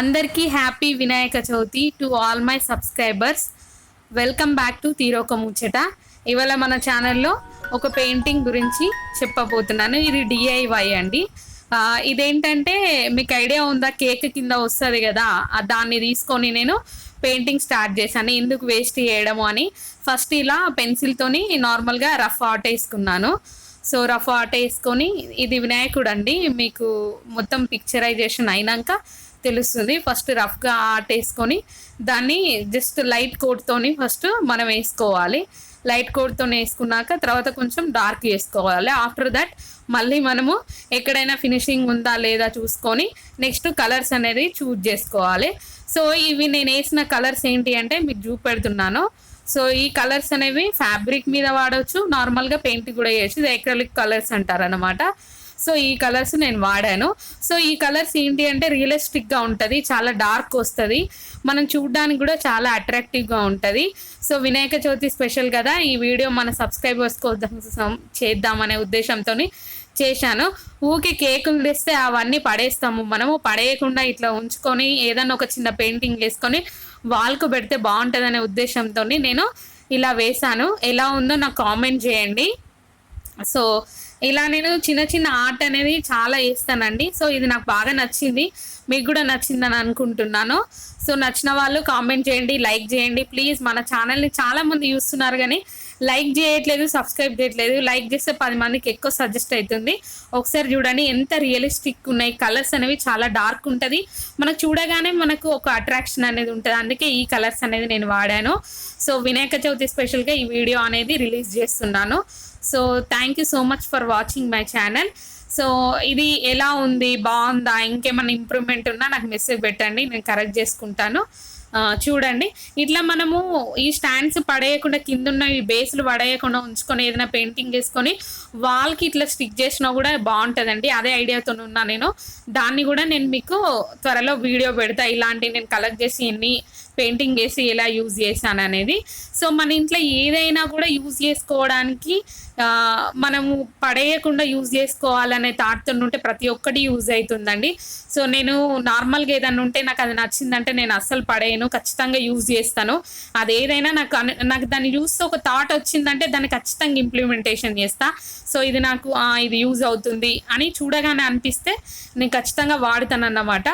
అందరికీ happy Vinayaka Chavithi to all my subscribers. Welcome back to Theeroka Muchata. ఇవాళ మన ఛానల్లో ఒక పెయింటింగ్ గురించి చెప్పబోతున్నాను. ఇది డిఐవై అండి. ఇదేంటంటే మీకు ఐడియా ఉందా, కేక్ కింద వస్తుంది కదా, దాన్ని తీసుకొని నేను పెయింటింగ్ స్టార్ట్ చేశాను. ఎందుకు వేస్ట్ చేయడము అని ఫస్ట్ ఇలా పెన్సిల్తోని నార్మల్గా రఫ్ ఆర్ట్ వేసుకున్నాను. సో రఫ్ ఆర్ట్ వేసుకొని, ఇది వినాయకుడు అండి, మీకు మొత్తం పిక్చరైజేషన్ అయినాక తెలుస్తుంది. ఫస్ట్ రఫ్గా ఆర్ట్ వేసుకొని దాన్ని జస్ట్ లైట్ కోట్తోని ఫస్ట్ మనం వేసుకోవాలి. లైట్ కోట్తో వేసుకున్నాక తర్వాత కొంచెం డార్క్ వేసుకోవాలి. ఆఫ్టర్ దట్ మళ్ళీ మనము ఎక్కడైనా ఫినిషింగ్ ఉందా లేదా చూసుకొని నెక్స్ట్ కలర్స్ అనేది చూజ్ చేసుకోవాలి. సో ఇవి నేను వేసిన కలర్స్ ఏంటి అంటే మీకు చూపెడుతున్నాను. సో ఈ కలర్స్ అనేవి ఫ్యాబ్రిక్ మీద వాడవచ్చు, నార్మల్గా పెయింట్ కూడా వేయచ్చు. ఇది అక్రిలిక్ కలర్స్ అంటారనమాట. సో ఈ కలర్స్ నేను వాడాను. సో ఈ కలర్స్ ఏంటి అంటే రియలిస్టిక్గా ఉంటుంది, చాలా డార్క్ వస్తుంది, మనం చూడడానికి కూడా చాలా అట్రాక్టివ్గా ఉంటుంది. సో వినాయక చవితి స్పెషల్ కదా, ఈ వీడియో మన సబ్స్క్రైబర్స్ కోసం చేద్దామనే ఉద్దేశంతో చేశాను. ఊకే కేకులు తెస్తే అవన్నీ పడేస్తాము, మనము పడేయకుండా ఇట్లా ఉంచుకొని ఏదన్నా ఒక చిన్న పెయింటింగ్ వేసుకొని వాల్కు పెడితే బాగుంటుందనే ఉద్దేశంతో నేను ఇలా వేశాను. ఎలా ఉందో నాకు కామెంట్ చేయండి. సో ఇలా నేను చిన్న చిన్న ఆర్ట్ అనేది చాలా వేస్తానండి. సో ఇది నాకు బాగా నచ్చింది, మీకు కూడా నచ్చిందని అనుకుంటున్నాను. సో నచ్చిన వాళ్ళు కామెంట్ చేయండి, లైక్ చేయండి ప్లీజ్. మన ఛానల్ని చాలామంది చూస్తున్నారు కానీ లైక్ చేయట్లేదు, సబ్స్క్రైబ్ చేయట్లేదు. లైక్ చేస్తే 10 మందికి ఎక్కువ సజెస్ట్ అవుతుంది. ఒకసారి చూడండి ఎంత రియలిస్టిక్ ఉన్నాయి. కలర్స్ అనేవి చాలా డార్క్ ఉంటుంది, మనకు చూడగానే మనకు ఒక అట్రాక్షన్ అనేది ఉంటుంది. అందుకే ఈ కలర్స్ అనేది నేను వాడాను. సో వినాయక చవితి స్పెషల్గా ఈ వీడియో అనేది రిలీజ్ చేస్తున్నాను. So thank you so much for watching my channel. So ఇది ఎలా ఉంది, బాగుందా, ఇంకేమైనా ఇంప్రూవ్మెంట్ ఉన్నా నాకు మెసేజ్ పెట్టండి, నేను కరెక్ట్ చేసుకుంటాను. చూడండి ఇట్లా మనము ఈ స్టాండ్స్ పడేయకుండా, కింద ఉన్న ఈ బేస్లు పడేయకుండా ఉంచుకొని ఏదైనా పెయింటింగ్ వేసుకొని వాల్కి ఇట్లా స్టిక్ చేసినా కూడా బాగుంటుందండి. అదే ఐడియాతో ఉన్నా నేను. దాన్ని కూడా నేను మీకు త్వరలో వీడియో పెడతా, ఇలాంటి నేను కలెక్ట్ చేసి ఎన్ని పెయింటింగ్ వేసి ఎలా యూజ్ చేశాను అనేది. సో మన ఇంట్లో ఏదైనా కూడా యూజ్ చేసుకోవడానికి మనము పడేయకుండా యూజ్ చేసుకోవాలనే థాట్తో ఉంటే ప్రతి ఒక్కటి యూజ్ అవుతుందండి. సో నేను నార్మల్గా ఏదైనా ఉంటే నాకు అది నచ్చిందంటే నేను అస్సలు పడేయను, ఖచ్చితంగా యూజ్ చేస్తాను. అది ఏదైనా నాకు దాన్ని చూస్తే ఒక థాట్ వచ్చిందంటే దాన్ని ఖచ్చితంగా ఇంప్లిమెంటేషన్ చేస్తా. సో ఇది నాకు ఇది యూజ్ అవుతుంది అని చూడగానే అనిపిస్తే నేను ఖచ్చితంగా వాడుతాను అన్నమాట.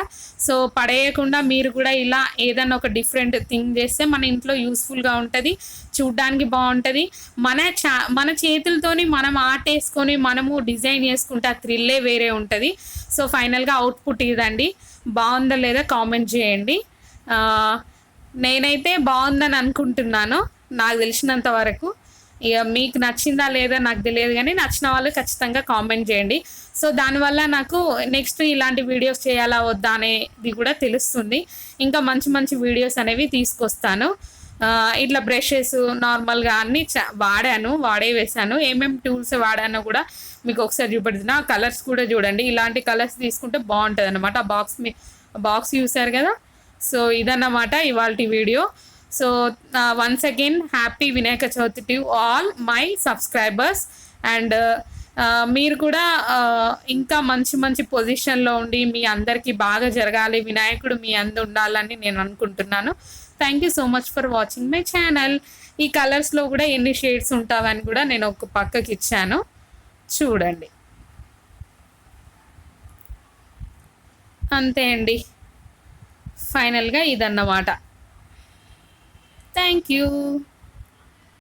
సో పడేయకుండా మీరు కూడా ఇలా ఏదైనా ఒక డిఫరెంట్ థింగ్ చేస్తే మన ఇంట్లో యూస్ఫుల్గా ఉంటుంది, చూడ్డానికి బాగుంటుంది. మన చేతులతోని మనం ఆర్ట్ వేసుకొని మనము డిజైన్ చేసుకుంటే ఆ థ్రిల్లే వేరే ఉంటుంది. సో ఫైనల్గా అవుట్పుట్ ఇదండి. బాగుందా లేదా కామెంట్ చేయండి. నేనైతే బాగుందని అనుకుంటున్నాను, నాకు తెలిసినంత వరకు. ఇక మీకు నచ్చిందా లేదా నాకు తెలియదు, కానీ నచ్చిన వాళ్ళు ఖచ్చితంగా కామెంట్ చేయండి. సో దానివల్ల నాకు నెక్స్ట్ ఇలాంటి వీడియోస్ చేయాలా వద్దా అనేది కూడా తెలుస్తుంది. ఇంకా మంచి మంచి వీడియోస్ అనేవి తీసుకొస్తాను. ఇట్లా బ్రషెస్ నార్మల్గా అన్నీ వాడే వేసాను. ఏమేమి టూల్స్ వాడానో కూడా మీకు ఒకసారి చూపెడుతున్నా. ఆ కలర్స్ కూడా చూడండి, ఇలాంటి కలర్స్ తీసుకుంటే బాగుంటుంది అనమాట. ఆ బాక్స్ చూసారు కదా. సో ఇదన్నమాట ఇవాల్టి video. So once again happy Vinayaka Chavithi to all my subscribers. And మీరు కూడా ఇంకా మంచి మంచి పొజిషన్లో ఉండి మీ అందరికీ బాగా జరగాలి, వినాయకుడు మీ అందు ఉండాలని నేను అనుకుంటున్నాను. Thank you so much for watching my channel. ఈ కలర్స్లో కూడా ఎన్ని షేడ్స్ ఉంటావని కూడా నేను ఒక పక్కకి ఇచ్చాను, చూడండి. అంతే అండి, ఫైనల్గా ఇదన్నమాట. Thank you.